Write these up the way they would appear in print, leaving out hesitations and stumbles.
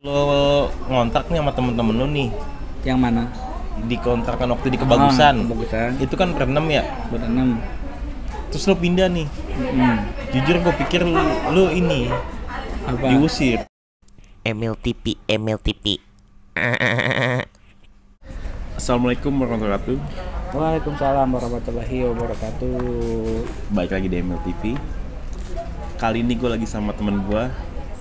Lo ngontrak nih sama temen-temen lo nih Yang mana? di kontrakan waktu di Kebagusan. Kebagusan. Itu kan berenam ya. Berenam. Terus lo pindah nih. Jujur gue pikir lo ini Apa? diusir. Emil TV. Assalamualaikum warahmatullahi wabarakatuh. Waalaikumsalam warahmatullahi wabarakatuh. Baik lagi di ML TV. Kali ini gue lagi sama temen gue,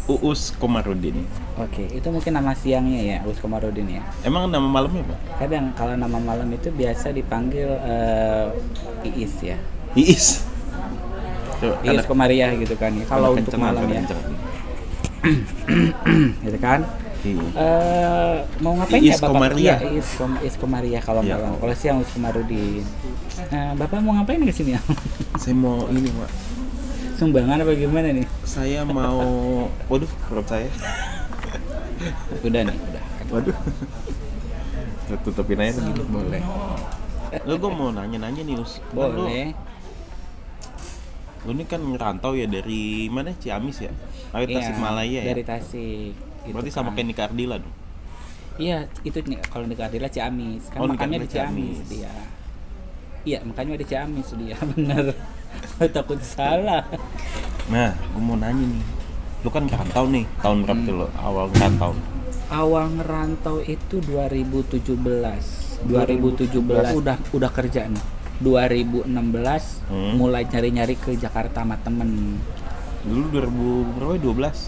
Uus Komarudin. Oke, itu mungkin nama siangnya ya, Uus Komarudin ya. Emang nama malamnya apa? Kadang kalau nama malam itu biasa dipanggil Iis ya. Iis. Coba, Iis Komariah gitu kan ya. Kalau untuk kenceng, malam ya. kenceng. Gitu kan. Iya. Mau ngapain Iis ya Bapak? Komariah. Iya, Iis Komariah kalau Iya. malam. Kalau siang Uus Komarudin. Bapak mau ngapain ke sini ya? Saya mau ini, Pak. Sumbangan apa gimana nih? Saya mau, waduh, perut saya. Udah nih, udah. Waduh. Kita tutupin aja begini. Boleh. Gue mau nanya-nanya nih, Us. Kan Boleh. Lu ini kan ngerantau ya dari mana? Ciamis ya? Dari Tasikmalaya ya? Dari Tasik. Gitu Berarti kan. sama kayak Nika Ardila dong? Iya, itu nih kalau Nika Ardila Ciamis. Kan Oh, Nika makannya di Ardila Ciamis Ciamis. dia. Iya, makanya di Ciamis dia, bener. Takut salah. Nah, gue mau nanya nih. Lu kan ngerantau nih, tahun berapa tuh lo awal ngerantau? Awal ngerantau itu 2017. 2017 udah kerja nih. 2016 mulai nyari-nyari ke Jakarta sama temen. Dulu 2000 berapa?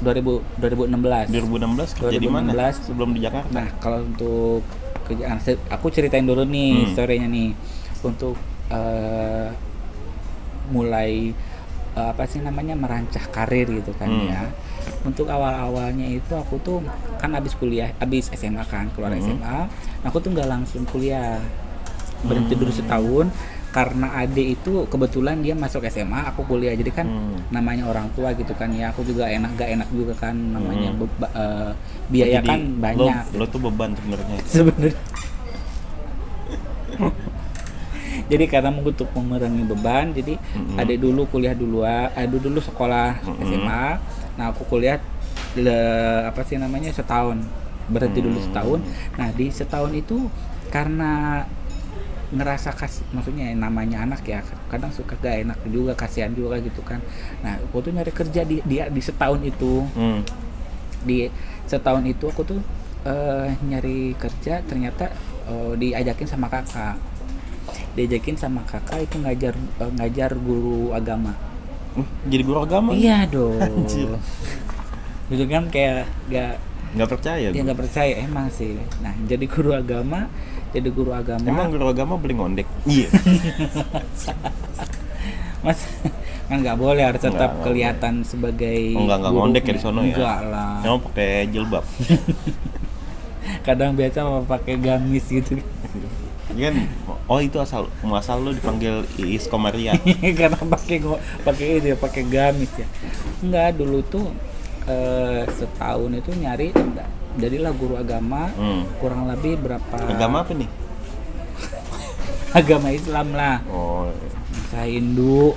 2016. 2016 kerja di mana? 2016. Sebelum di Jakarta. Nah, kalau untuk kerjaan, aku ceritain dulu nih story-nya nih. Untuk mulai apa sih namanya merancang karir gitu kan ya. Untuk awal-awalnya itu aku tuh kan habis SMA kan, keluar SMA. Aku tuh nggak langsung kuliah. Berhenti dulu setahun karena adik itu kebetulan dia masuk SMA, aku kuliah. Jadi kan namanya orang tua gitu kan ya. Aku juga gak enak juga kan namanya biaya Jadi, kan banyak. Lo tuh beban sebenarnya. Sebenarnya. Jadi karena untuk mengurangi beban, jadi adik dulu kuliah dulu sekolah SMA. Nah, aku kuliah setahun. Berhenti dulu setahun. Nah, di setahun itu karena ngerasa maksudnya namanya anak ya, kadang suka gak enak juga, kasihan juga gitu kan. Nah, aku tuh nyari kerja di setahun itu. Di setahun itu aku tuh nyari kerja, ternyata diajakin sama kakak itu ngajar guru agama. Jadi guru agama? Iya dong. Anjir. Gitu kan kayak Nggak percaya dia gue. nggak percaya emang sih. Nah, jadi guru agama. Emang guru agama beli ngondek? Iya. Mas kan nggak boleh, harus tetap Nggak kelihatan sebagai Enggak ngondek ya di sono ya? Enggak lah. Emang pakai jilbab? Kadang biasa mau pakai gamis gitu. Kan, oh itu asal lo dipanggil Iis Komariah. Karena pakai gamis ya. Enggak, dulu tuh setahun itu nyari jadilah guru agama. Kurang lebih berapa Agama apa nih? agama Islam lah, Oh, saya Hindu.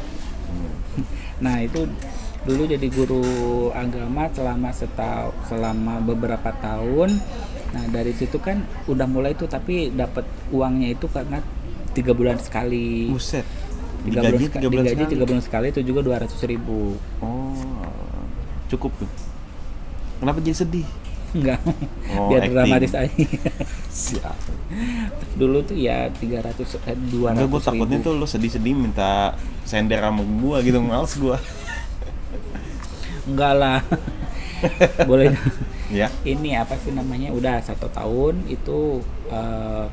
Nah, itu dulu jadi guru agama selama beberapa tahun. Nah, dari situ kan udah mulai tuh, tapi dapat uangnya itu karena 3 bulan sekali. buset. 3 bulan sekali itu juga 200.000. Oh, cukup tuh. Kenapa jadi sedih? Enggak. Oh, Biar acting. dramatis aja. Siap. Dulu tuh ya 200 Enggak, gue takutnya tuh lo sedih-sedih minta sender sama gua gitu, males gua. Enggak lah. Boleh. Ya. Ini apa sih namanya, udah 1 tahun itu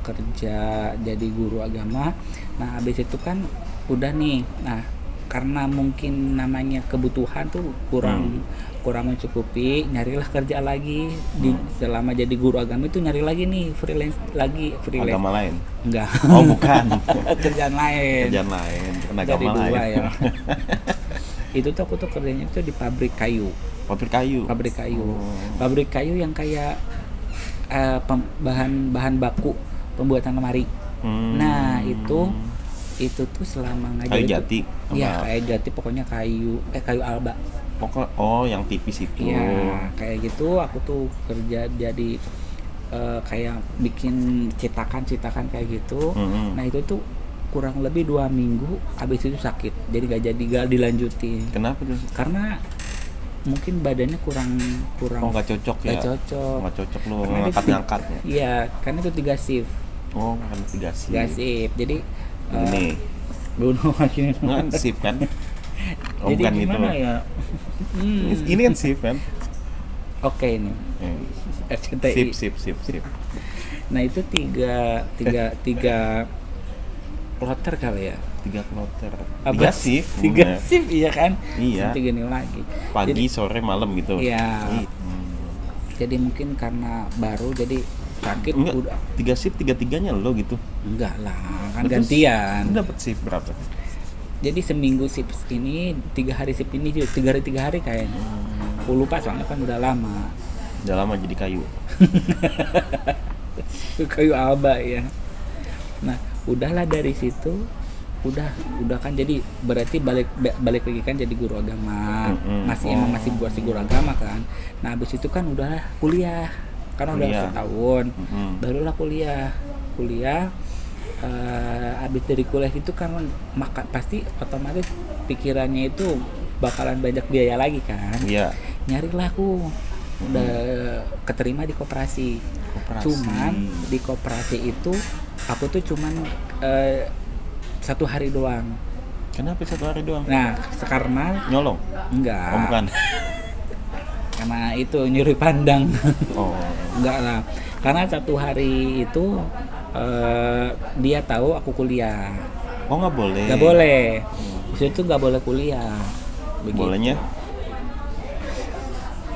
kerja jadi guru agama. Nah, habis itu kan udah nih. Nah, karena mungkin namanya kebutuhan tuh kurang mencukupi, nyarilah kerja lagi. Selama jadi guru agama itu nyari lagi nih freelance. Agama lain? Enggak. Oh, bukan. Kerjaan lain. Kerjaan lain, bukan Jadi agama dua lain. ya. Itu tuh aku tuh kerjanya tuh di pabrik kayu. Pabrik kayu. Pabrik kayu yang kayak bahan baku pembuatan lemari. Nah, itu tuh selama ngajar Kayu itu, jati. iya kayu jati, pokoknya kayu alba. Yang tipis itu. Iya, kayak gitu aku tuh kerja jadi kayak bikin cetakan kayak gitu. Mm-mm. Nah itu tuh kurang lebih 2 minggu, habis itu sakit, jadi gak dilanjutin Kenapa tuh? karena mungkin badannya kurang Nggak cocok ya? nggak cocok. Nggak cocok lu Karena itu ngangkat-ngangkatnya. Iya, karena itu 3 shift. Kan 3 shift. 3 shift. Jadi Ini bunuh akhirnya. nggak shift kan? Jadi Bukan gitu. gimana ya? Ini kan shift kan? Oke ini RCTI. Sip. Nah itu tiga kloter kali ya. 3 kloter. Apa? 3 shift. 3 shift iya kan? Iya. 3 nih lagi. Pagi, sore, malam gitu. Iya. Hmm. Jadi mungkin karena baru jadi sakit. Enggak, udah 3 shift 3-3-nya lo gitu. enggak lah, kan Terus, gantian. Lu dapet shift berapa? Jadi seminggu shift ini 3 hari shift ini juga 3 hari kayaknya. Aku lupa soalnya kan udah lama. Udah lama jadi kayu. Kayu alba ya. Nah udahlah dari situ udah kan jadi berarti balik lagi kan jadi guru agama. Emang masih buat si guru agama kan. Nah habis itu kan udah kuliah kan udah setahun. Barulah kuliah habis dari kuliah itu kan pasti otomatis pikirannya itu bakalan banyak biaya lagi kan. Iya. Nyarilah aku udah keterima di koperasi. Cuman di koperasi itu aku tuh cuman 1 hari doang. Kenapa 1 hari doang? Nah karena Nyolong? enggak, Bukan. karena itu nyuri pandang. Enggak lah, karena 1 hari itu dia tahu aku kuliah. Nggak boleh. Nggak boleh. Di situ nggak boleh kuliah. Begitu. Bolehnya?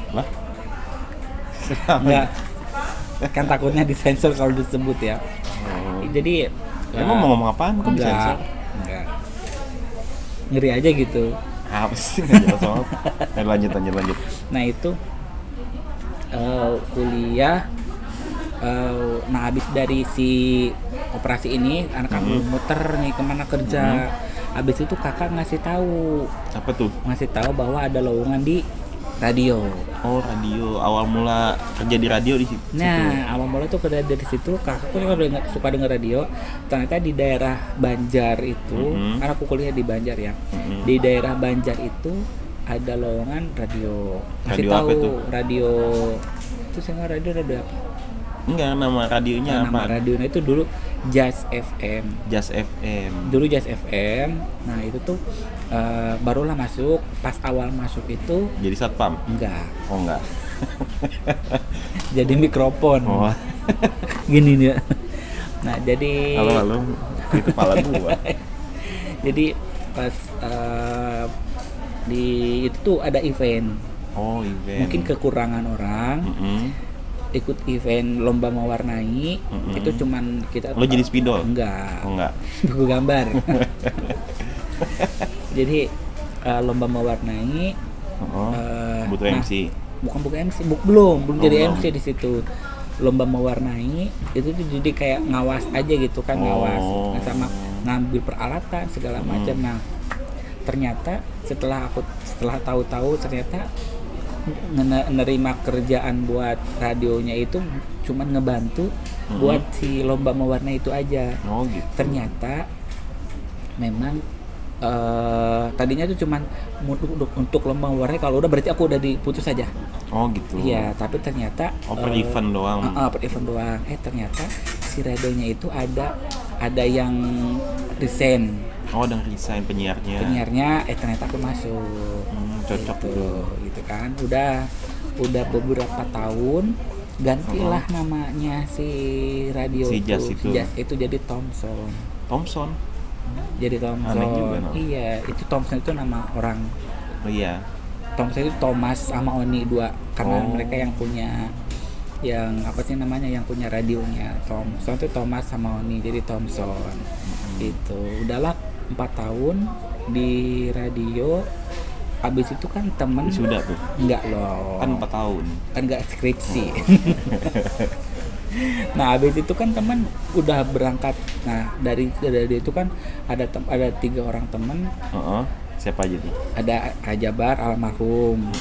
Lah? Enggak. Kan takutnya disensor kalau disebut ya. Jadi Emang mau ngomong apaan? Kok bisa? Enggak. Ngeri aja gitu. Apa sih? Nggak jelas banget. Lanjut. Nah itu kuliah. Nah habis dari si operasi ini anak aku muter nih kemana kerja. Habis itu kakak ngasih tahu. Apa tuh? Ngasih tahu bahwa ada lowongan di radio. Radio. Awal mula kerja di radio di situ. Nah awal mula tuh kerja dari situ. Kakakku juga suka denger radio. Ternyata di daerah Banjar itu, karena aku kuliah di Banjar ya. Di daerah Banjar itu ada lowongan radio. Ngasih Radio tahu apa itu? radio. Itu radio apa? Enggak, nama radionya Nama apa? radionya itu dulu Jazz FM. Jazz FM. Dulu Jazz FM. Nah itu tuh barulah masuk. Pas awal masuk itu Jadi satpam? enggak. Enggak. Jadi mikrofon. Gini nih. Nah jadi Halo. Itu kepala gua. jadi pas di itu tuh ada event. Event. Mungkin kekurangan orang. Ikut event lomba mewarnai. Itu cuman kita. Lo jadi spidol? Enggak. Enggak. Buku gambar. Jadi lomba mewarnai. Butuh MC. Bukan MC, belum jadi belum. MC di situ. Lomba mewarnai itu tuh jadi kayak ngawas aja gitu kan, ngawas sama ngambil peralatan segala macam. Nah ternyata setelah tahu-tahu ternyata menerima kerjaan buat radionya itu cuman ngebantu buat si lomba mewarnai itu aja. Gitu. Ternyata memang tadinya tuh cuman untuk lomba mewarnai, kalau udah berarti aku udah diputus aja. Gitu. Iya, tapi ternyata per event doang. Per event doang. Ternyata si radionya itu ada yang resign. Ada resign penyiarnya. Ternyata aku masuk. Cocok gitu kan. Udah beberapa tahun gantilah namanya si radio si Jazz itu. Si Jazz itu jadi Thompson. Jadi Thompson. Aneh juga, no? Iya, itu Thompson itu nama orang. Iya. Thompson itu Thomas sama Oni 2 karena mereka yang punya yang punya radionya. Thompson itu Thomas sama Oni, jadi Thompson. Itu udahlah 4 tahun di radio. Abis itu kan temen sudah tuh? Enggak loh. Kan 4 tahun. Kan enggak skripsi. Nah abis itu kan teman udah berangkat. Nah dari itu kan ada 3 orang teman. Siapa aja tuh? Ada Ajabar almarhum,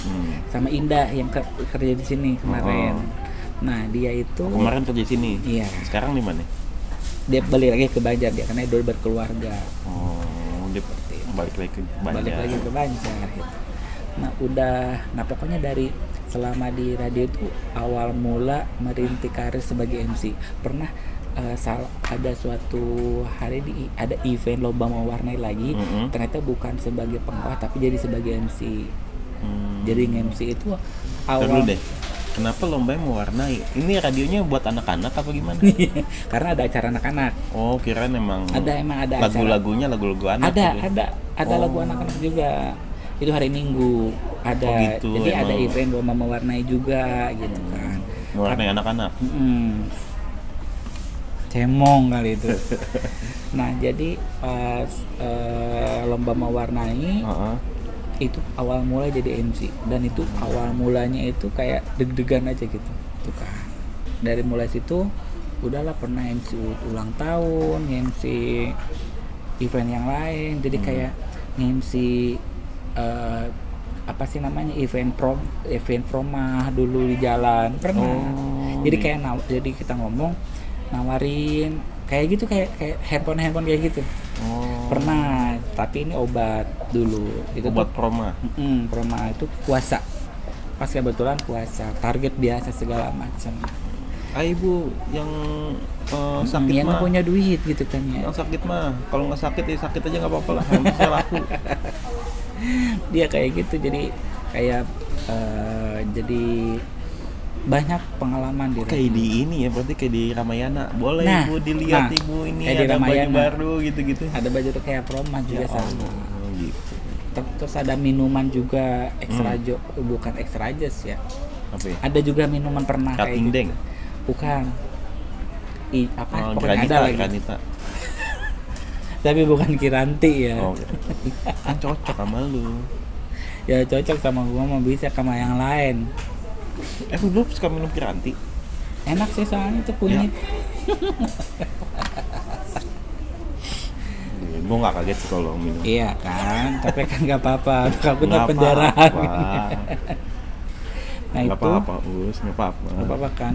sama Indah yang kerja di sini kemarin. Nah dia itu Kemarin kerja sini. Iya. Sekarang di mana? Dia balik lagi ke Banjar dia karena dia udah berkeluarga. Dia balik lagi ke Banjar. Balik lagi ke Banjar gitu. Nah pokoknya dari selama di radio itu awal mula merintis karir sebagai MC. Pernah ada suatu hari ada event lomba mewarnai lagi, ternyata bukan sebagai pengawas tapi jadi sebagai MC. Jadi MC itu awal. Dulu deh, kenapa lombanya mewarnai? Ini radionya buat anak-anak apa gimana? Karena ada acara anak-anak. Oh, kirain emang Ada lagu-lagunya lagu-lagu anak. Ada lagu anak-anak juga. Itu hari Minggu ada. Gitu, jadi emang. ada event lomba mewarnai juga gitu kan. Mewarnai anak-anak. Cemong kali itu. Nah jadi pas lomba mewarnai itu awal mulai jadi MC, dan itu awal mulanya itu kayak deg-degan aja gitu tuh kan. Dari mulai situ udahlah pernah MC ulang tahun, MC event yang lain, jadi kayak MC apa sih namanya event promah dulu di jalan pernah. Jadi kayak jadi kita ngomong nawarin kayak gitu, kayak handphone kayak gitu. Pernah, tapi ini obat dulu. Itu obat proma. Proma itu puasa. Pas kebetulan puasa, target biasa segala macam. Ibu yang sakit yang mah punya duit gitu kan ya. Yang sakit mah, kalau nggak sakit ya sakit aja nggak apa-apa lah, yang bisa laku. Dia kayak gitu, jadi kayak jadi banyak pengalaman di kayak di ini ya, berarti kayak di Ramayana. Boleh Ibu dilihat Ibu ini ada baju baru gitu-gitu. Ada baju tuh kayak promo juga sama. Gitu. Terus ada minuman juga extra bukan extra jazz ya. Apa ya? Ada juga minuman pernah Cutting kayak deng. Gitu. Bukan. Pokoknya granita, ada lagi. Granita. Tapi bukan Kiranti ya. Kan cocok sama lu. Ya cocok sama gua mah, bisa sama yang lain. Lu suka minum Kiranti? Enak sih soalnya itu kunyit. Gue gak kaget sih kalau minum. Iya kan, tapi kan gak apa-apa. Aku tak penjaraan. Nah gak itu. Apa-apa, gak apa-apa. Gak apa-apa kan.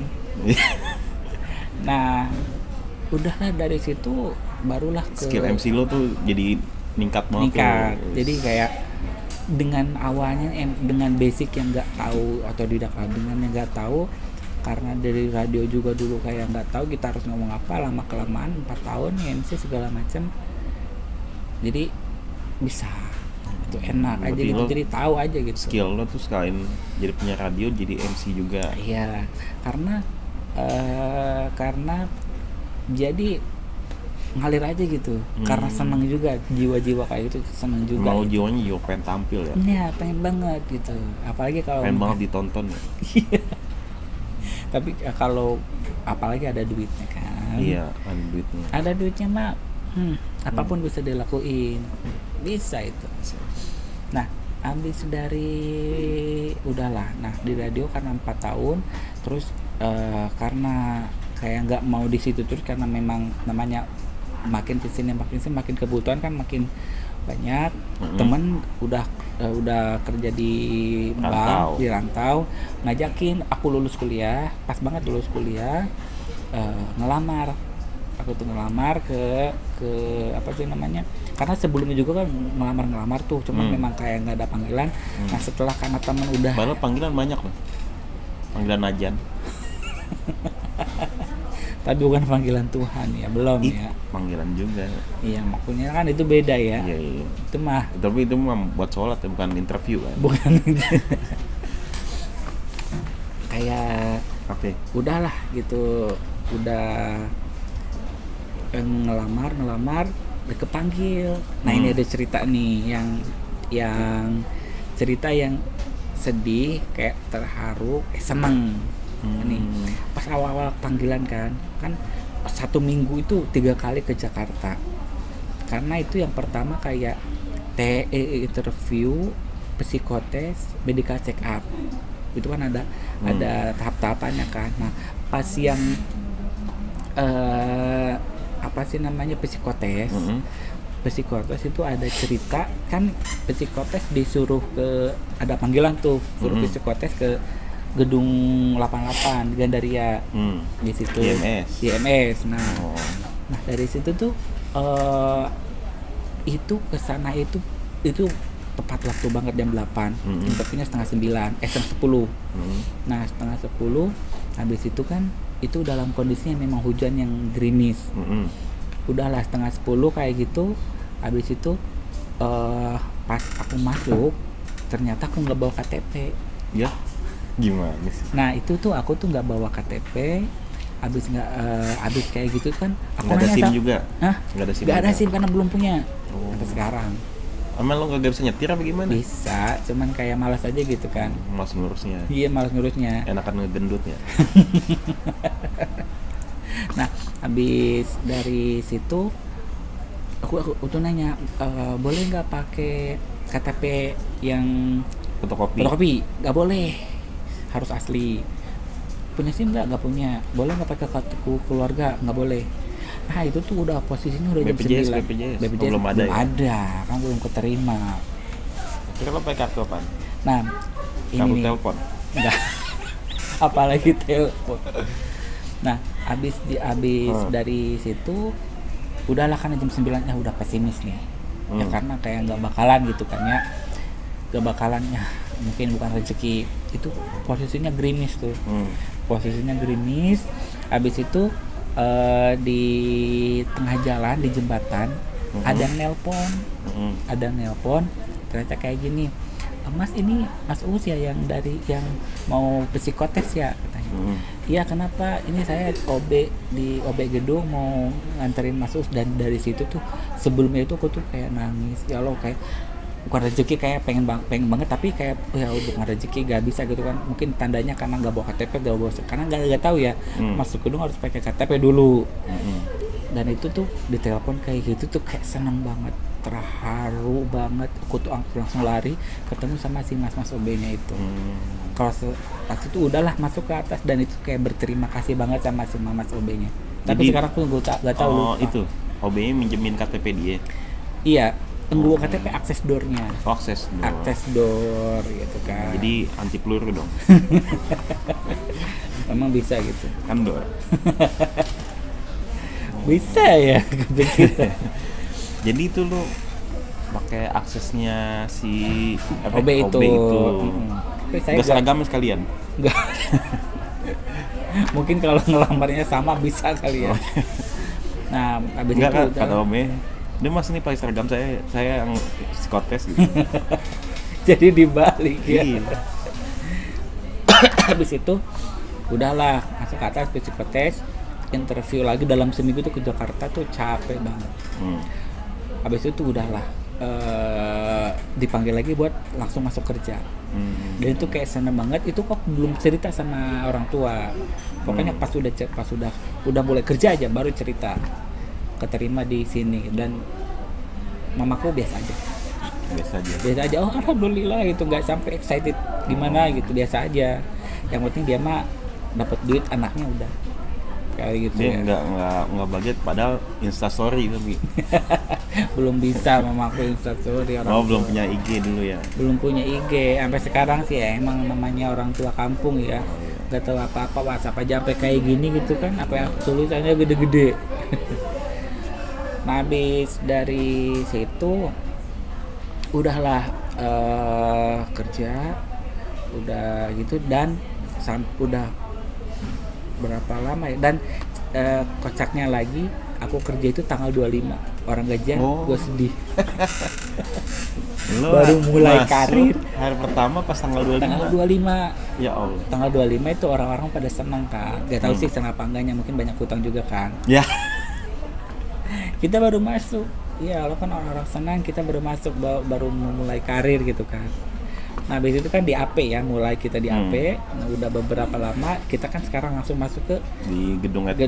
Nah, udahlah dari situ barulah ke skill MC lo tuh jadi meningkat banget. Jadi kayak dengan awalnya dengan basic yang nggak tahu, atau dengan yang nggak tahu, karena dari radio juga dulu kayak nggak tahu kita harus ngomong apa, lama kelamaan 4 tahun MC segala macam, jadi bisa itu enak aja gitu, jadi tahu aja gitu. Skill lo tuh selain jadi penyiar radio jadi MC juga. Iya, karena jadi ngalir aja gitu, karena seneng juga, jiwa-jiwa kayak gitu seneng juga. Mau jiwanya juga pengen tampil ya? Iya, pengen banget gitu, apalagi kalau pengen banget ditonton ya? Tapi kalau apalagi ada duitnya kan. Iya, ada duitnya mah apapun bisa dilakuin, bisa itu. Nah, habis dari udahlah, nah di radio karena 4 tahun, terus karena kayak nggak mau di situ terus, karena memang namanya makin kesini makin kebutuhan kan makin banyak. Temen udah kerja di bank, di rantau, ngajakin aku lulus kuliah, pas banget lulus kuliah, ngelamar. Aku tuh ngelamar ke apa sih namanya, karena sebelumnya juga kan ngelamar tuh, cuman memang kayak nggak ada panggilan. Nah setelah karena temen udah, padahal panggilan banyak loh, panggilan ajan. tapi bukan panggilan Tuhan ya, belum ya. Panggilan juga. Iya, maksudnya kan itu beda ya. Iya. Itu mah. Tapi itu mah buat sholat ya, bukan interview kan. Bukan. Kayak apa? Udahlah gitu, udah ngelamar, kepanggil. Nah ini ada cerita nih yang cerita yang sedih, kayak terharu, seneng. Ini pas awal-awal panggilan kan 1 minggu itu 3 kali ke Jakarta, karena itu yang pertama kayak TE interview, psikotes, medical check up, itu kan ada tahap-tahapannya kan. Nah pas yang apa sih namanya psikotes, psikotes itu ada cerita kan, psikotes disuruh ke, ada panggilan tuh suruh psikotes ke gedung 88 Gandaria di situ IMS. Nah dari situ tuh itu kesana itu tepat waktu banget jam 8, interviewnya setengah 9, jam 10. Nah setengah 10 habis itu kan itu dalam kondisinya memang hujan yang gerimis. Udahlah setengah 10 kayak gitu. Habis itu pas aku masuk ternyata aku nggak bawa KTP. Ya gimana sih? Nah itu tuh aku tuh nggak bawa KTP. Habis kayak gitu kan aku nggak ada nanya SIM juga? Nggak ada SIM karena belum punya sampai sekarang. Emang lo gak bisa nyetir apa gimana? Bisa, cuman kayak malas aja gitu kan. Malas ngurusnya. Iya, malas ngurusnya. Enakan ngegendutnya. Nah, habis dari situ aku tuh nanya, boleh nggak pakai KTP yang fotokopi? Nggak boleh, harus asli. Punya SIM nggak? Nggak punya. Boleh nggak pakai kartu keluarga? Nggak boleh. Nah itu tuh udah posisinya udah jam 9. BPJS belum ada ya? Ada, kan belum keterima. Kira lo pakai kartu apa? Nah, kartu ini telepon? Enggak. Apalagi telepon. Nah, habis dari situ udahlah kan jam 9 ya udah pesimis nih. Ya karena kayak nggak bakalan gitu kan ya. Nggak bakalannya mungkin bukan rezeki. Itu posisinya gerimis tuh. Posisinya gerimis. Habis itu di tengah jalan di jembatan ada nelpon ternyata kayak gini, Mas ini Mas Uus ya yang mau psikotes ya katanya. Iya kenapa, ini saya di OB gedung mau nganterin Mas Uus. Dan dari situ tuh sebelumnya itu aku tuh kayak nangis, ya Allah, kayak bukan rezeki, kayak pengen banget tapi kayak ya bukan rezeki, gak bisa gitu kan. Mungkin tandanya karena gak bawa KTP, karena gak tahu ya masuk gedung harus pakai KTP dulu. Dan itu tuh ditelepon kayak gitu tuh kayak seneng banget, terharu banget. Aku tuh langsung lari ketemu sama si mas OB-nya itu. Kalau pas itu udahlah masuk ke atas dan itu kayak berterima kasih banget sama si mas OB-nya. Tapi sekarang tuh gak tahu lupa. Itu OB-nya minjemin KTP dia. Iya. Tunggu KTP akses door-nya. Akses door gitu kan. Jadi anti peluru dong. Emang bisa gitu. Kan door. Bisa ya begitu. Jadi itu lo pakai aksesnya si OB itu. Gak seragam sekalian. Enggak. Mungkin kalau ngelamarnya sama bisa kali ya. Nah, habis itu kata OB, dia mas ini pakai seragam saya yang psikotes gitu. Jadi dibalik ya. Iya. Habis itu udahlah masuk ke atas psikotes, interview lagi dalam seminggu tuh ke Jakarta tuh capek banget. Habis itu udahlah dipanggil lagi buat langsung masuk kerja. Dan itu kayak seneng banget. Itu kok belum cerita sama orang tua. Pokoknya pas udah mulai kerja aja baru cerita. Keterima di sini. Dan mamaku biasa aja. Oh alhamdulillah gitu, nggak sampai excited gimana gitu, biasa aja. Yang penting dia mah dapat duit, anaknya udah kayak gitu. Dia ya. nggak budget, padahal instastory tapi belum bisa mamaku instastory. Belum punya IG dulu ya. Belum punya IG sampai sekarang sih ya, emang namanya orang tua kampung ya. Nggak tahu apa-apa, WhatsApp aja sampai kayak gini gitu kan, apa yang tulisannya gede-gede. Nah, habis dari situ udahlah kerja udah gitu, dan udah berapa lama ya, dan kocaknya lagi aku kerja itu tanggal 25, orang gajian. Gue sedih. Baru mulai karir hari pertama pas tanggal 25. Ya Allah, tanggal 25 itu orang-orang pada senang kan, gak tahu sih senang apa enggaknya, mungkin banyak hutang juga kan ya. Kita baru masuk, ya lo kan orang-orang senang, kita baru masuk, baru mulai karir gitu kan. Nah habis itu kan di AP ya, mulai kita di AP. Nah, udah beberapa lama kita kan sekarang langsung masuk ke di gedung ada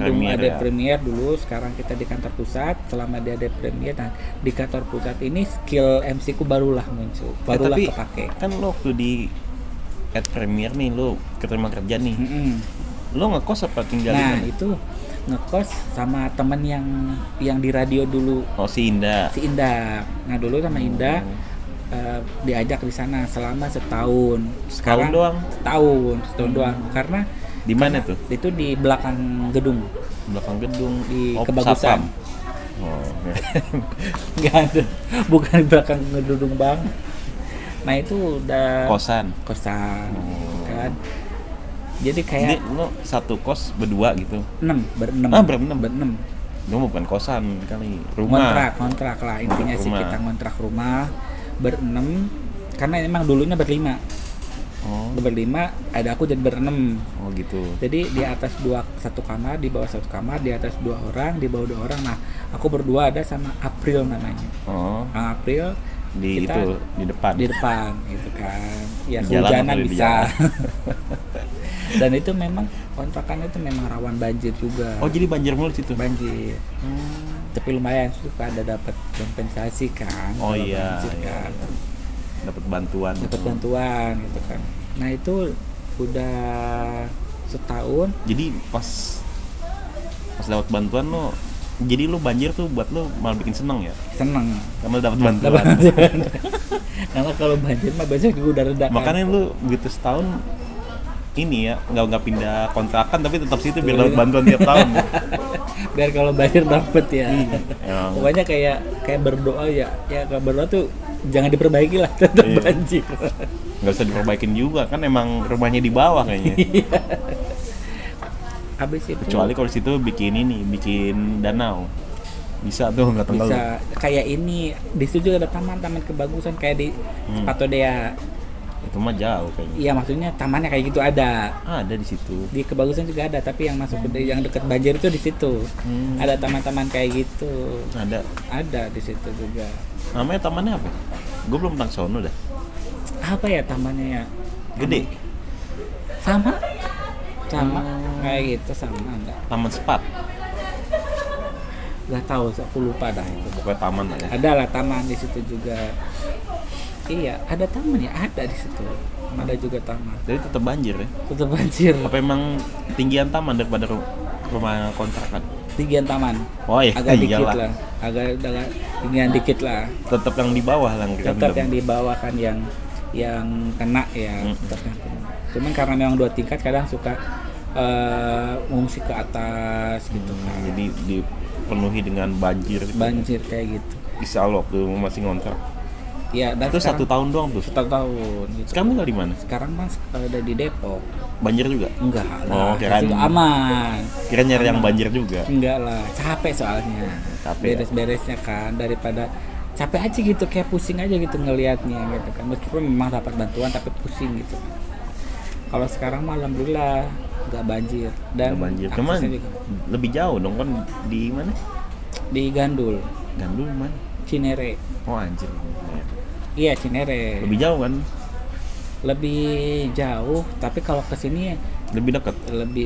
Premier dulu. Sekarang kita di kantor pusat. Selama dia ada Premier, nah di kantor pusat ini skill MC ku barulah muncul, barulah kepake. Kan lo waktu di Premier nih lo keterima kerja nih. Lo ngekos apa tinggal di Nah mana? itu ngekos sama temen yang di radio dulu, Oh, si Indah. si Indah. Nah dulu sama Indah diajak di sana selama setahun. Sekarang doang? Setahun doang. Karena Di mana tuh? itu di belakang gedung, Belakang gedung. di Oh, Kebagusan. Sapam. Oh, oke. Nggak ada, bukan di belakang gedung bang. Nah itu udah Kosan. kosan, Oh. kan. Jadi Jadi kayak lo satu kos berdua gitu. berenam. Berenam. Lo bukan kosan kali, rumah. Kontrak lah intinya sih, Rumah. kita ngontrak rumah berenam karena emang dulunya berlima. Oh, Berlima, ada aku jadi berenam. oh gitu. Jadi di atas satu kamar, di bawah satu kamar, di atas 2 orang, di bawah 2 orang. Nah, aku berdua ada sama April namanya. Oh, Nah, April di kita itu di depan. di depan gitu kan. Ya Di jalan hujanan apa di bisa. jalan? Dan itu memang kontrakan itu memang rawan banjir juga. Oh, jadi banjir mulu situ. Banjir. Tapi lumayan suka ada dapat kompensasi kan. Oh kalau iya, banjir iya. kan. Dapat bantuan. Dapat bantuan gitu kan. Nah, itu udah setahun. Jadi pas dapat bantuan lo, jadi lo banjir tuh buat lo malah bikin seneng ya? Seneng. Karena dapat bantuan. Karena kalau banjir mah biasanya juga udah reda kan. Makanya lo begitu setahun ini ya nggak pindah kontrakan tapi tetap situ biar dapat bantuan tiap tahun. Biar kalau banjir dapet ya. Emang. Pokoknya kayak berdoa ya kalau berdoa tuh jangan diperbaiki lah, tetap Iya. banjir. Nggak usah diperbaikin juga kan emang rumahnya di bawah kayaknya. Habis itu Kecuali kalau situ bikin danau. Bisa tuh nggak tenggelam. bisa kayak ini, di situ juga ada taman kebagusan kayak di Spatodea. Itu mah jauh kayaknya. Iya, maksudnya tamannya kayak gitu ada. Ada di situ. Di kebagusan juga ada, tapi yang masuk ke yang dekat banjir itu di situ. Ada taman-taman kayak gitu. Ada di situ juga. Namanya tamannya apa? Gue belum pernah ke sono dah. Apa ya tamannya ya? Gede. Sama kayak gitu, sama ada. Taman Sepat. Gak tahu, aku lupa dah itu. Pokoknya taman lah ya. Ada lah taman di situ juga. Iya, ada taman ya, ada di situ. Ada juga taman. Jadi tetap banjir ya. Tetap banjir. Apa emang tinggian taman daripada rumah kontrakan? Tinggian taman. Oh iya, Agak dikit iyalah. lah. Agak tinggian dikit lah. Tetap yang di bawah lah Tetap yang di bawah kan yang kena ya. Tetap yang kena. Cuman karena memang 2 tingkat kadang suka mengungsi ke atas gitu kan. Jadi dipenuhi dengan banjir gitu. Banjir kayak gitu. Bisa Allah waktu masih ngontrak. Ya, dan Itu 1 tahun doang tuh. 1 tahun gitu. Sekarang tinggal di mana? Sekarang mas ada di Depok. Banjir juga? Enggak Oh, lah, kirain- itu aman. Kira nyari yang banjir juga. Enggak lah, capek soalnya. Capek ya? Beres-beresnya kan, daripada capek aja gitu, kayak pusing aja gitu ngelihatnya gitu kan. Meskipun memang dapat bantuan tapi pusing gitu. Kalau sekarang mah alhamdulillah nggak banjir dan Nggak banjir. Cuman aksesnya juga lebih jauh dong kan di mana? di Gandul, Gandul mana? Cinere. Oh anjir. Iya, Cinere. Lebih jauh kan? Lebih jauh, tapi kalau ke sini Lebih dekat.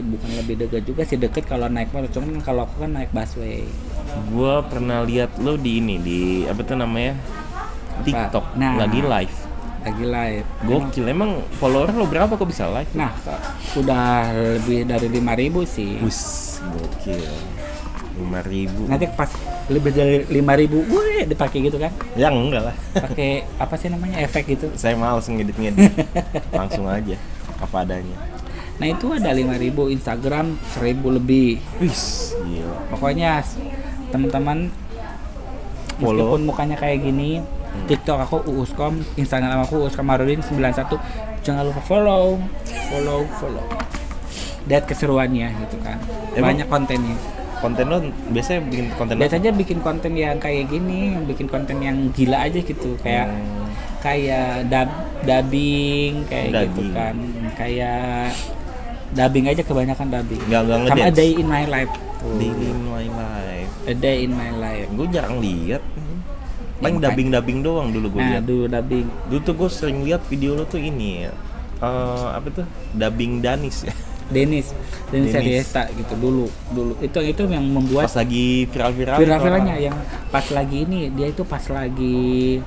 bukan lebih dekat juga sih, deket kalau naik motor. Cuman kalau aku kan naik busway. Gua pernah lihat lo di ini di apa tuh namanya? TikTok. Nah. Lagi live. Lagi live. Gokil. Emang follower lo berapa kok bisa live? Nah, udah lebih dari 5.000 sih. Bus, gokil. 5.000. Nanti pas lebih dari 5.000, wih, dipakai gitu kan? Ya enggak lah. Pakai apa sih namanya, efek gitu. Saya males ngedit-ngedit. Langsung aja apa adanya. Nah itu ada 5.000, Instagram 1.000 lebih. Wis, gila. Pokoknya teman-teman Follow. meskipun mukanya kayak gini, TikTok aku Uuskom, Instagram aku Uuskomarudin 91. Jangan lupa follow. Lihat keseruannya gitu kan. Emang- Banyak kontennya. Konten lo biasanya bikin konten apa? Biasanya bikin konten yang kayak gini, bikin konten yang gila aja gitu, kayak dubbing kayak gitu Dubbing. kan, kayak dubbing aja, kebanyakan dubbing. Nggak Sama A ngedance. Day in My Life. Tuh. Living my life. A Day in My Life. Gue jarang lihat. Paling makanya. dubbing doang dulu gue Nah, lihat. dulu dubbing. Dulu tuh gue sering lihat video lo tuh ini ya. Apa tuh? Dubbing Danis ya. Dennis Dennis. Ariesta gitu dulu itu yang membuat Pas lagi viral-viral. viral-viralnya yang pas lagi ini, dia itu pas lagi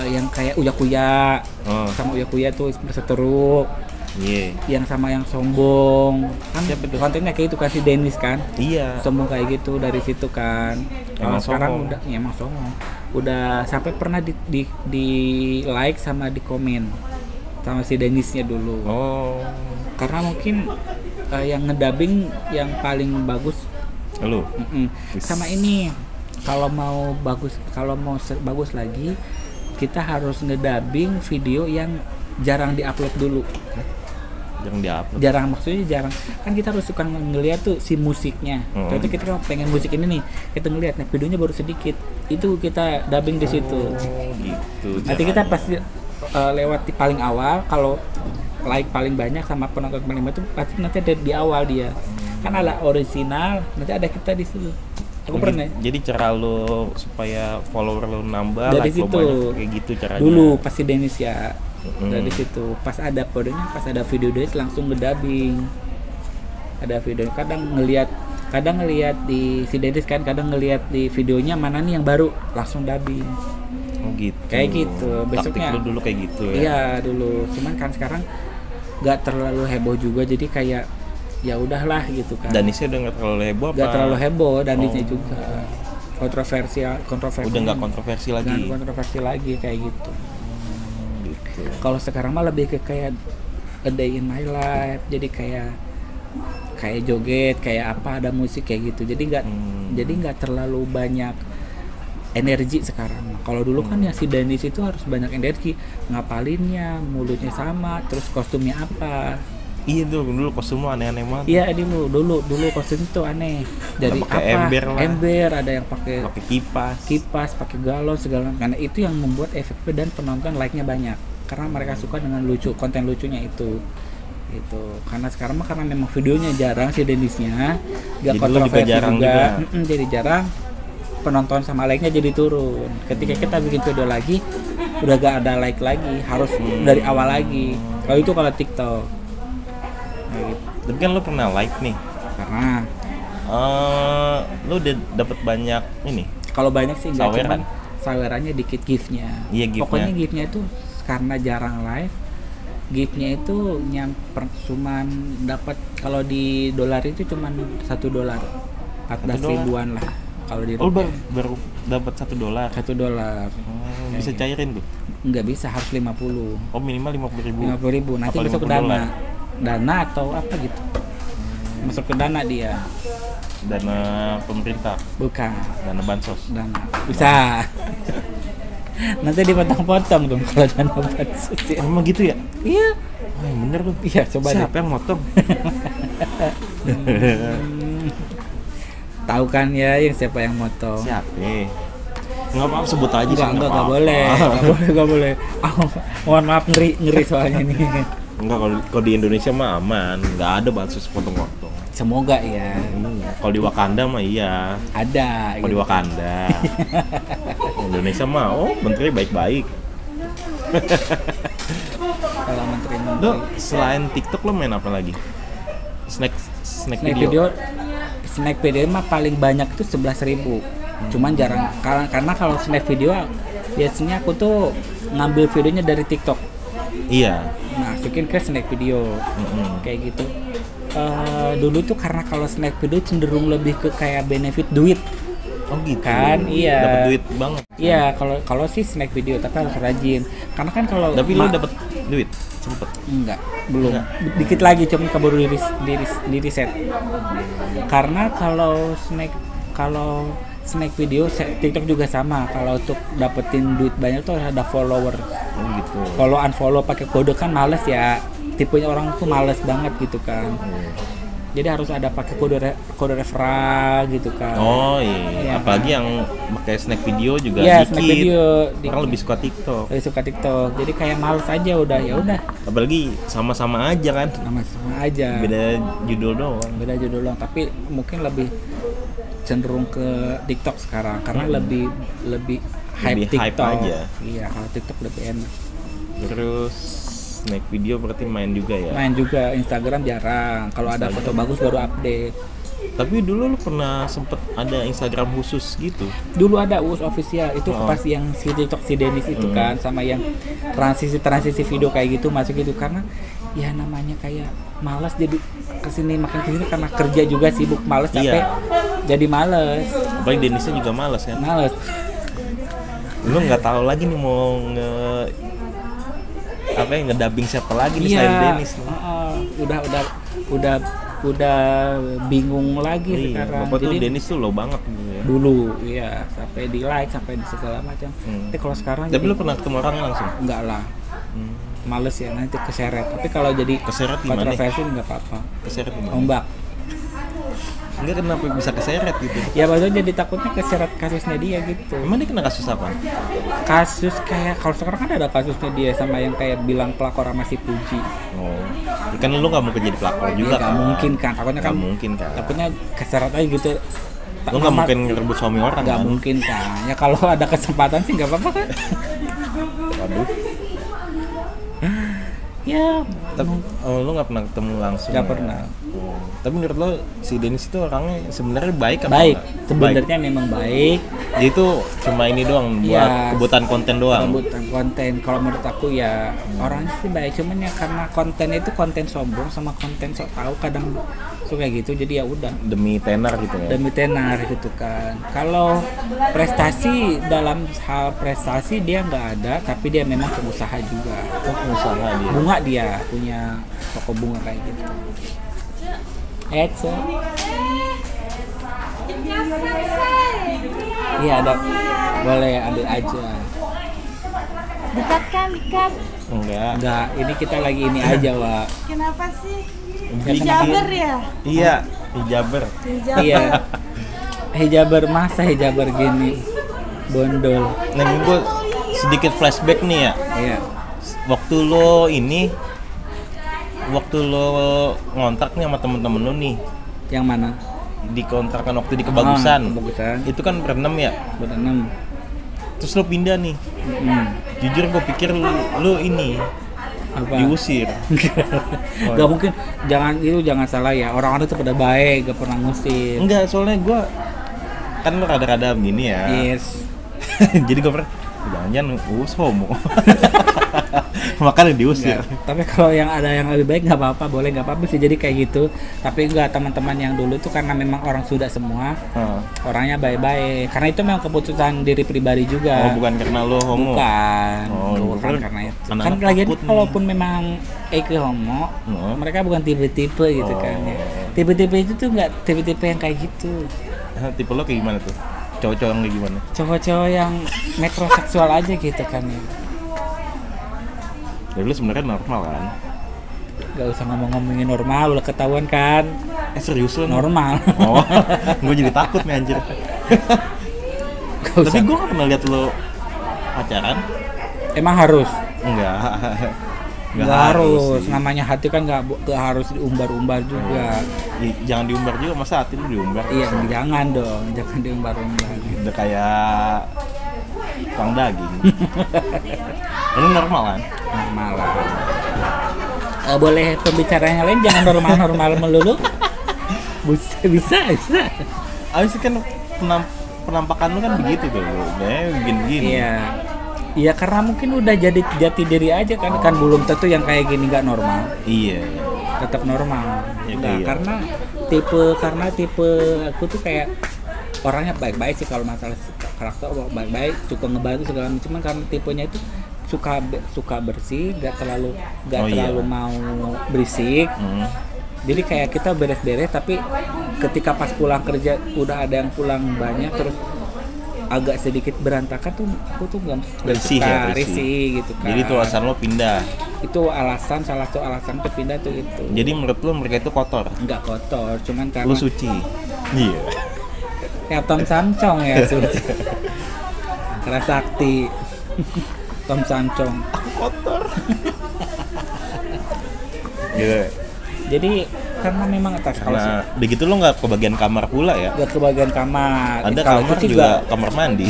yang kayak Uya Kuya Oh. sama Uya Kuya tuh berseteru. yang sama yang sombong kan, Siapa tuh? kontennya kayak itu kan si Dennis kan, Iya. sombong kayak gitu dari situ kan. Kalau Emang sekarang sombong. udah ya emang sombong, udah sampai pernah di like sama di komen sama si Dennisnya dulu. Oh, Karena mungkin yang ngedubbing yang paling bagus. lu. Sama ini kalau mau bagus lagi kita harus ngedubbing video yang jarang diupload dulu. Yang diupload. Jarang, maksudnya jarang kan kita harus suka ngeliat tuh si musiknya. Contohnya kita kan pengen musik ini nih, kita ngeliat nah videonya baru sedikit, itu kita dubbing di situ. Oh, gitu. Nanti kita caranya. pasti lewat di paling awal, kalau like paling banyak sama penonton paling banyak itu pasti nanti ada di awal dia. Kan ada original, nanti ada kita di situ. Aku pernah Jadi cara lu supaya follower lu nambah, dari like lu situ banyak, kayak gitu caranya. dulu pasti Dennis ya. Dari situ pas ada kodenya, pas ada video Dennis langsung ngedubbing. Ada video, kadang ngelihat di si Dennis kan, kadang ngelihat di videonya mana nih yang baru langsung dubbing. Oh gitu. Kayak gitu. Besoknya Taktik lu dulu kayak gitu ya. Iya dulu, cuman kan sekarang nggak terlalu heboh juga, jadi kayak ya udahlah gitu kan. Danisnya udah nggak terlalu heboh apa? Nggak terlalu heboh, Danisnya juga kontroversi. Udah nggak kontroversi lagi. Nggak kontroversi lagi kayak gitu. Gitu. Kalau sekarang mah lebih ke kayak a day in my life, jadi kayak joget, kayak apa, ada musik kayak gitu. Jadi nggak terlalu banyak energi sekarang. Kalau dulu kan ya si Danis itu harus banyak energi, ngapalinnya, mulutnya sama, terus kostumnya apa. Iya tuh dulu kostumnya aneh-aneh banget. Iya dulu kostum itu aneh. Jadi pakai apa? ember lah. Ember, ada yang pakai Pakai kipas. pakai galon segala macam. Karena itu yang membuat efek dan penonton like-nya banyak. Karena mereka suka dengan konten lucunya itu. Gitu. Karena sekarang mah karena memang videonya jarang si Denisnya, Jadi enggak lu juga kontroversi jarang juga. Jadi jarang, penonton sama like-nya jadi turun. Ketika kita bikin video lagi, udah gak ada like lagi, harus dari awal lagi. Kalau itu kalau TikTok. Nah, gitu. Tapi kan lu pernah live nih. Karena Lu udah dapat banyak ini. kalau banyak sih enggak, Saweran. cuman sawerannya dikit gift-nya. Iya, gift-nya. Pokoknya gift-nya itu karena jarang live, gift-nya itu cuman dapat, kalau di dolar itu cuman $1, 14 $1. ribuan lah kalau di Oh, rupiah. baru dapat $1. $1. Bisa cairin tuh. Nggak bisa, harus 50. Oh, minimal 50.000. 50.000 nanti Apa masuk ke $50? dana atau apa gitu, masuk ke dana dia, Dana pemerintah, bukan dana bansos. dana bisa. Nanti dipotong-potong dong kalau dana bansos ya. Emang gitu ya? Iya. Oh, yang bener lu. Iya, coba deh. Siapa yang motong? Tahu kan ya yang siapa yang motong? Siapa? Nggak apa-apa, sebut aja sih. Enggak apa-apa. boleh. Enggak boleh. Mohon maaf, ngeri soalnya nih. Enggak, kalau di Indonesia mah aman, nggak ada bansos potong-potong. Semoga ya. Kalau di Wakanda mah iya. Ada Kalau di gitu. Wakanda. Indonesia mah menteri baik-baik. Kalau menteri Lo selain TikTok lo main apa lagi? Snack snack video. video mah paling banyak itu 11.000. Cuman jarang karena kalau snack video biasanya aku tuh ngambil videonya dari TikTok. Iya. Nah, masukin ke snack video. Kayak gitu. Dulu tuh karena kalau snack video cenderung lebih ke kayak benefit duit. Oh gitu. Kan, iya. Dapat duit banget. Iya, kalau sih snack video tapi harus rajin. Karena kan kalau Tapi lo dapat duit sempet. enggak, belum. Enggak. Dikit lagi cuma keburu di reset. Karena kalau snack video TikTok juga sama. Kalau untuk dapetin duit banyak tuh harus ada follower. Oh gitu. Follow unfollow pakai kode kan males ya. Tipenya orang tuh males banget gitu kan. Jadi harus ada pakai kode referral gitu kan. Oh iya. Iya, Apalagi yang pakai snack video juga Iya, dikit. snack video Orang lebih suka TikTok. lebih suka TikTok. Jadi kayak males aja udah, ya udah. Apalagi sama-sama aja kan. Sama aja. Beda judul doang. Beda judul doang, tapi mungkin lebih cenderung ke TikTok sekarang karena lebih hype Lebih hype TikTok. aja. Iya, kalau TikTok lebih enak. Terus snack video berarti main juga ya. Main juga Instagram jarang. Kalau ada foto bagus baru update. Tapi dulu lu pernah sempet ada Instagram khusus gitu. Dulu ada US official itu Oh. pas yang si TikTok si Dennis itu kan, sama yang transisi video kayak gitu masuk gitu, karena ya namanya kayak malas, jadi makin kesini karena kerja juga sibuk, malas capek, jadi malas. Apalagi Denisnya juga malas kan. Malas. Lu nggak tahu lagi nih mau ngedubbing siapa lagi nih selain Denis. Udah bingung lagi sekarang. Bapak tuh jadi Denis tuh low banget gitu ya. dulu ya sampai di like, sampai di segala macam. Tapi kalau sekarang Tapi lu pernah ketemu orang langsung? enggak lah. Males ya, nanti keseret. Tapi kalau jadi Keseret gimana? kontroversi nggak apa-apa. Keseret gimana? Ombak. Enggak, kenapa bisa keseret gitu? Ya padahal jadi takutnya keseret kasusnya dia gitu. Emang dia kena kasus apa? Kasus kayak kalau sekarang kan ada kasusnya dia sama yang kayak bilang pelakor sama si Puji. Oh, kan lu nggak mungkin jadi pelakor juga Nggak kan? mungkin kan, takutnya kan. Nggak mungkin kan? Takutnya keseret aja gitu. Lu nggak mungkin ngerebut suami orang Nggak kan? mungkin kan. Ya kalau ada kesempatan sih nggak apa-apa kan. Waduh. Ya, Tapi lu nggak pernah ketemu langsung? nggak ya? pernah. Oh. Tapi menurut lo si Denis itu orangnya sebenarnya baik apa Baik, enggak? sebenarnya memang baik. Dia itu cuma ini doang buat Ya, kebutuhan konten doang. Kebutuhan konten. Kalau menurut aku ya orangnya sih baik, cuman ya karena konten itu konten sombong sama konten sok tahu kadang suka gitu, jadi ya udah Demi tenar gitu ya. demi tenar gitu kan. Kalau prestasi, dalam hal prestasi dia nggak ada, tapi dia memang pengusaha juga. Oh, pengusaha dia. Bunga dia punya toko bunga kayak gitu. So. Iya ada, boleh ambil aja. Dekat kan, dekat. Enggak. Ini kita lagi ini aja, Wak. Kenapa sih? Bikin- Jaber ya? Iya, hijaber. Jaber. Iya. Hijaber, masa hijaber gini bondol. Nah, gue sedikit flashback nih ya. Iya. Waktu lo ngontrak nih sama temen-temen lo nih, Yang mana? di kontrakan waktu di Kebagusan. Kebagusan. Itu kan berenam ya. Berenam. Terus lo pindah nih. Jujur gue pikir lo ini Apa? diusir. Gak mungkin, jangan salah ya. Orang-orang itu pada baik, gak pernah ngusir. Enggak, soalnya gue kan lo rada-rada begini ya. Yes. Jadi gue pernah jangan-jangan homo. Makanya diusir. Enggak. Tapi kalau yang ada yang lebih baik nggak apa-apa, boleh nggak apa-apa sih jadi kayak gitu. Tapi enggak, teman-teman yang dulu tuh karena memang orang sudah semua, orangnya baik-baik. Karena itu memang keputusan diri pribadi juga. Oh, bukan karena lo homo. Bukan. Oh, Bukan bukan. karena itu. Anak-anak Kan lagi takut nih. kalaupun memang homo, mereka bukan tipe-tipe gitu kan ya. Tipe-tipe itu tuh nggak tipe-tipe yang kayak gitu. Tipe lo kayak gimana tuh? Cowok-cowok yang kayak gimana? Cowok-cowok yang metroseksual aja gitu kan ya. Ya lu sebenarnya normal kan? Gak usah ngomongin normal, udah ketahuan kan. Serius lo? Normal. Oh, gue jadi takut nih anjir. Gak usah. Tapi gue gak pernah lihat lo pacaran. Emang harus? Enggak. Nggak harus. sih. Namanya hati kan nggak harus diumbar-umbar juga. Jangan diumbar juga, masa hati lu diumbar? Iya, jangan dong, jangan diumbar-umbar. Udah kayak tukang daging. Ini normal kan? Normal lah. Boleh pembicaranya lain, jangan normal-normal melulu. Bisa. Abis itu kan penampakan lu kan begitu tuh, kayaknya begini-begini. Iya, karena mungkin udah jadi jati diri aja kan, kan belum tentu yang kayak gini nggak normal. Iya. Tetap normal. Ya, Enggak, iya. karena tipe aku tuh kayak orangnya baik-baik sih, kalau masalah karakter baik-baik, suka ngebantu segala macam. Cuman karena tipenya itu suka bersih, nggak terlalu mau berisik. Jadi kayak kita beres-beres, tapi ketika pas pulang kerja udah ada yang pulang banyak, terus agak sedikit berantakan tuh, aku tuh nggak Risih ya, risih gitu kan. Jadi tuh alasan lo pindah. Itu salah satu alasan tuh pindah tuh itu. Jadi menurut lo mereka itu kotor? Nggak kotor, cuman karena Lo suci? Iya. ya Tom Samcong ya suci. Kerasakti. Tom Samcong. Aku kotor. Gitu. Jadi karena memang atas kalau Nah, begitu lo nggak ke bagian kamar pula ya? nggak ke bagian kamar. Ada Kalau kamar itu juga kamar mandi.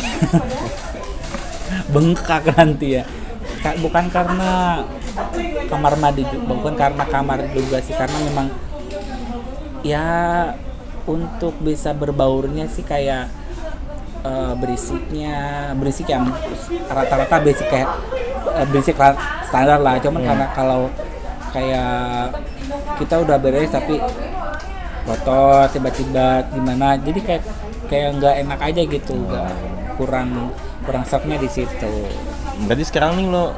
bengkak nanti ya. Bukan karena kamar mandi, bukan karena kamar juga sih, karena memang ya untuk bisa berbaurnya sih kayak berisik yang rata-rata berisik kayak berisik standar lah. Cuman karena kayak kita udah beres tapi kotor tiba-tiba gimana, jadi kayak nggak enak aja gitu, nggak kurang serapnya di situ. Berarti sekarang nih lo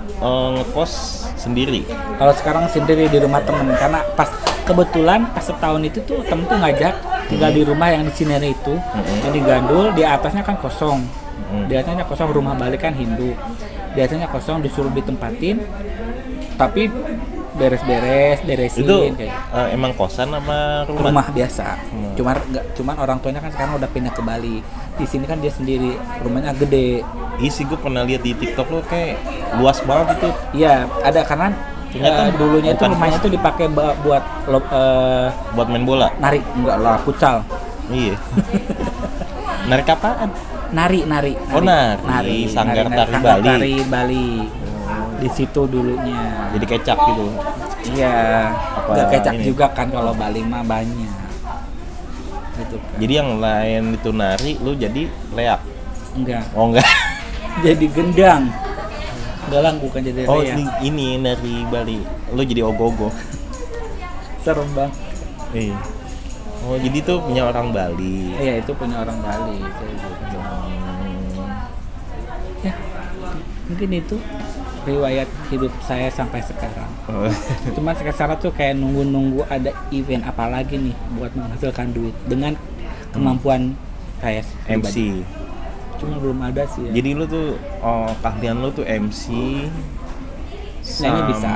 ngekos sendiri? Kalau sekarang sendiri di rumah temen, karena kebetulan pas setahun itu tuh temen tuh ngajak tinggal di rumah yang di Cinere itu, yang di Gandul, di atasnya kan kosong, di atasnya kosong, rumah balik kan Hindu, di atasnya kosong, disuruh ditempatin, tapi beresin itu kayak gitu. Emang kosan apa rumah? Rumah biasa. Cuman orang tuanya kan sekarang udah pindah ke Bali. Di sini kan dia sendiri, rumahnya gede. Iya sih, gue pernah lihat di TikTok lo kayak luas banget itu. Iya, ada karena Ternyata dulunya itu bukan rumahnya tuh dipakai buat buat main bola. narik, enggak lah, futsal. Iya. Narik apaan? Nari. Oh, nari. Sanggar Tari Bali. Tari Bali. Di situ dulunya. Jadi kecap gitu. Iya. Apa Enggak kecap ini? juga kan, kalau Bali mah banyak. Gitu kan. Jadi yang lain itu nari, lu jadi leak. Enggak. Oh enggak. Jadi gendang. Enggak lah, bukan jadi Oh reak. ini dari Bali. Lu jadi ogogo. Serem banget. Iya. Oh jadi tuh punya orang Bali. Iya, itu punya orang Bali kayak gitu. Ya, mungkin itu riwayat hidup saya sampai sekarang. Cuman sekarang tuh kayak nunggu ada event apa lagi nih buat menghasilkan duit dengan kemampuan kayak pribadi. MC. Cuma belum ada sih ya. Jadi lu tuh keahlian lu tuh MC Nyanyi bisa.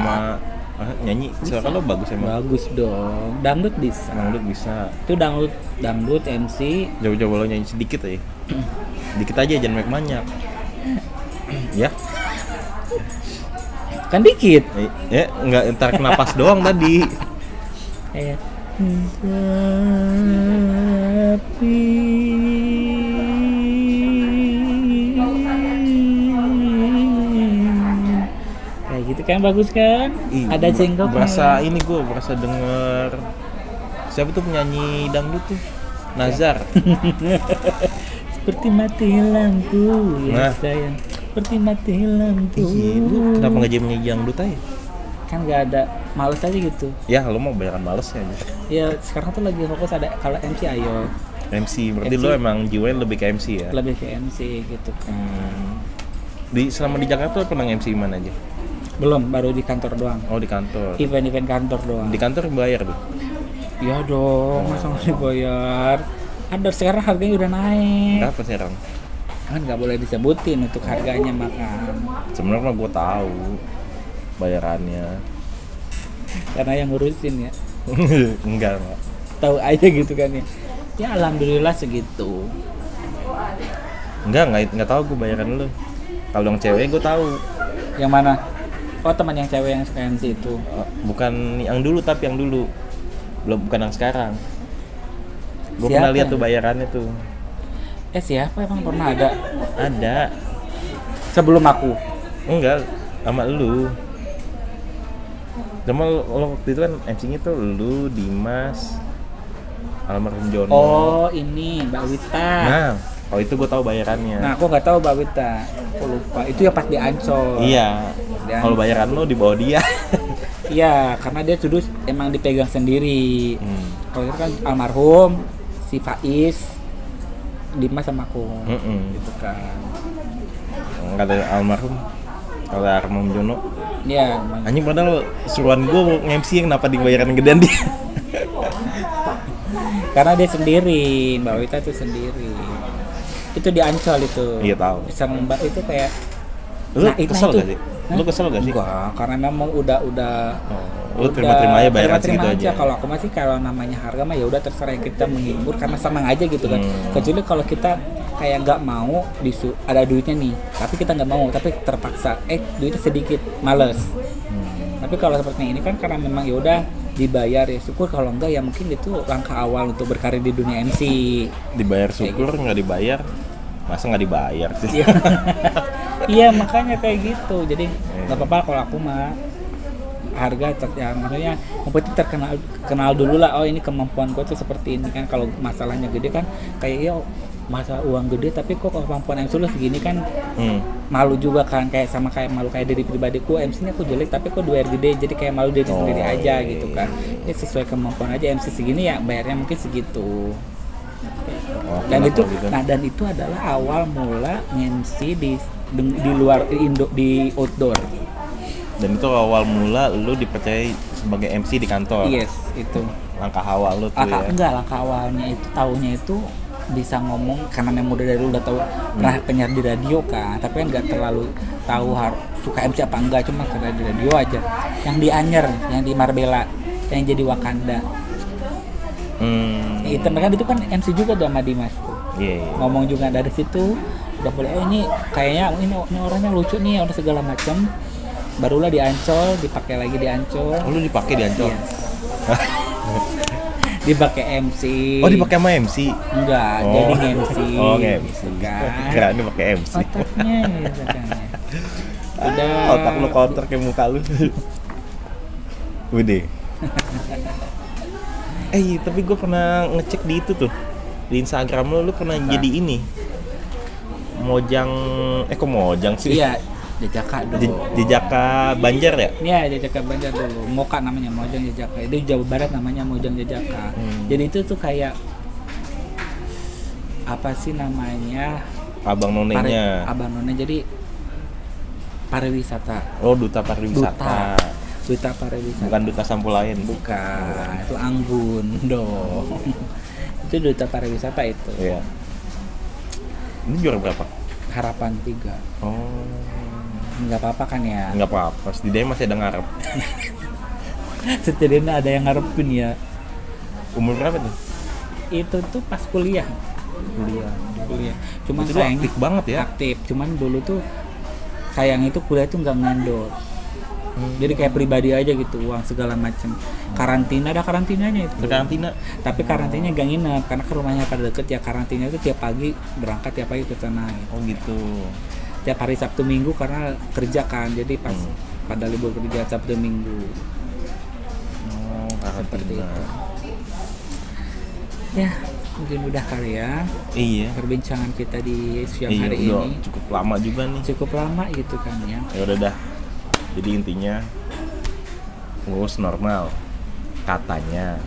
Nyanyi suara lu bagus emang. Bagus dong. Dangdut bisa. Dangdut bisa. Itu dangdut MC. Coba lo nyanyi sedikit aja. Dikit aja, jangan banyak. Ya. Kan dikit. Ya, enggak ntar napas doang tadi. Kayak kayak gitu kan, bagus kan? Ih, Ada jenggotnya. berasa denger siapa tuh penyanyi dangdut tuh? Nazar. Seperti mati lampu ya Nah. sayang. Seperti mati lampu. Iya, lu kenapa nggak jadi penyanyi dangdut aja? Kan nggak ada, males aja gitu. Ya, lo mau bayaran males ya. Ya sekarang tuh lagi fokus ada, kalau MC ayo MC, berarti MC. lo emang jiwanya lebih ke MC ya? lebih ke MC gitu kan. Selama di Jakarta lo pernah MC mana aja? Belum, baru di kantor doang. Oh, di kantor. Event-event kantor doang. Di kantor bayar tuh? Iya dong, masa nggak dibayar? Ada, sekarang harganya udah naik. Berapa sekarang? Kan nggak boleh disebutin untuk harganya, makan. Sebenarnya mah gue tahu bayarannya. Karena yang ngurusin ya. Enggak, Pak. Tahu aja gitu kan ya. Ya alhamdulillah segitu. Enggak tahu gue bayaran lu. Kalau yang cewek gue tahu. Yang mana? Oh, teman yang cewek yang suka MC itu. Bukan yang dulu, tapi yang dulu. Bukan yang sekarang. Gue Siapa? pernah lihat tuh bayarannya tuh. Siapa emang pernah ada? Ada. Sebelum aku. Enggak, sama lu. Cuma lo waktu itu kan MC-nya tuh lu, Dimas, almarhum Jono. Oh, ini Mbak Wita. Nah, kalau itu gue tahu bayarannya. Nah, aku nggak tahu Mbak Wita. Aku lupa. Itu ya pas di Ancol. Iya. Dan- Kalau bayaran lu di bawah dia. Iya, karena dia dulu emang dipegang sendiri. Hmm. Kalau itu kan almarhum, si Faiz, Dimas sama aku. Gitu kan. Enggak ada almarhum. Kalau almarhum Jono. Iya, Anjing padahal suruhan gue mau nge-MC yang kenapa dibayaran gedean dia. karena dia sendiri, Mbak Wita itu sendiri. Itu di Ancol itu. Iya, tahu. Sama Mbak itu kayak Lu itu- kesel itu. gak sih? Lu kesel gak sih? Enggak, karena memang udah Lu terima-terima aja bayaran terima-terima segitu aja. Kalau aku masih, kalau namanya harga mah ya udah terserah, kita menghibur karena senang aja gitu kan. Kecuali kalau kita kayak nggak mau ada duitnya nih, tapi kita nggak mau, tapi terpaksa duitnya sedikit, males. Tapi kalau seperti ini kan karena memang ya udah dibayar, ya syukur. Kalau enggak ya mungkin itu langkah awal untuk berkarir di dunia MC. Dibayar syukur, nggak dibayar. Masa nggak dibayar sih? Iya. Iya, makanya kayak gitu. Jadi nggak apa-apa kalau aku mah harga ya maksudnya itu kenal dulu lah, oh ini kemampuan gue tuh seperti ini kan. Kalau masalahnya gede kan kayak ya masa uang gede tapi kok kemampuan MC lu segini kan, malu juga kan, kayak malu kayak diri pribadiku, MC-nya aku jelek tapi kok dibayar gede, jadi kayak malu diri sendiri aja gitu kan. Ya sesuai kemampuan aja, MC segini ya bayarnya mungkin segitu. Dan itu gitu. dan itu adalah awal mula MC di luar di outdoor. Dan itu awal mula lu dipercaya sebagai MC di kantor. Yes, itu. Langkah awal lu tuh ya. Enggak, langkah awalnya itu taunya itu bisa ngomong karena memang udah dari dulu udah tahu pernah penyiar di radio kan, tapi kan nggak terlalu tahu suka MC apa enggak, cuma karena di radio aja. Yang di Anyer, yang di Marbella, yang jadi Wakanda. Itu mereka itu kan MC juga sama Dimas tuh. Yeah. Ngomong juga dari situ udah boleh, ini kayaknya ini orangnya lucu nih, udah segala macam. Barulah di Ancol, dipakai lagi di Ancol. Oh, lu dipakai di Ancol? Iya. Dipakai MC. Oh, dipakai sama MC? Enggak, Oh. jadi MC. Oh, MC. Kan. Kira ini pakai MC. Otaknya gitu kan. Udah. Otak lu counter kayak muka lu. Udah. Tapi gue pernah ngecek di itu tuh. Di Instagram lu pernah jadi ini. Mojang, kok Mojang sih? Iya, Jajaka dulu. Jejaka Banjar ya? Iya, Jajaka Banjar dulu. Moka namanya, Mojang Jajaka. Itu Jawa Barat namanya Mojang Jajaka. Jadi itu tuh kayak apa sih namanya? Abang nonenya. Abang none, jadi pariwisata. Oh, duta pariwisata. Duta pariwisata. Bukan duta sampulayan. Bukan, itu anggun dong. Itu duta pariwisata itu. Iya. Ini juara berapa? Harapan 3. Oh. Nggak apa-apa kan ya? Nggak apa-apa, setidaknya masih ada ngarep. Setidaknya ada yang ngarepin ya. Umur berapa tuh? Itu tuh pas kuliah. Kuliah. Cuman Itu lu aktif banget ya? Aktif. Cuman dulu tuh sayang itu kuliah tuh nggak ngendor. Jadi kayak pribadi aja gitu, uang segala macam. Karantina, ada karantinanya itu. Karantina. Tapi karantinanya gak nginep karena ke rumahnya pada deket ya. Karantina itu tiap pagi berangkat, tiap pagi ke sana gitu. Oh gitu. Tiap hari Sabtu Minggu karena kerja kan, jadi pas pada libur kerja Sabtu Minggu. Oh, Seperti karantina. itu. Ya, mungkin udah kali ya Iya. perbincangan kita di siang Iya, hari udah ini. cukup lama juga nih. Cukup lama gitu kan ya. Ya udah dah. Jadi intinya ngurus normal katanya.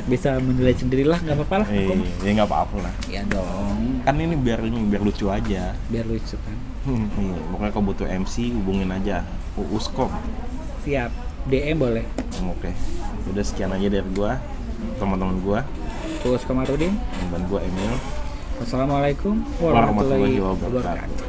Bisa menilai sendirilah, nggak apa-apa lah. Ya nggak apa-apa lah. Ya dong, Kan ini biar lucu aja. biar lucu kan. Pokoknya kalau butuh MC hubungin aja Uuskom. Siap, DM boleh. Oke. Udah sekian aja dari gua, teman-teman gua, Terus Kamarudin. dan gua Emil. Wassalamualaikum Warahmatullahi warahmatullahi wabarakatuh. wabarakatuh.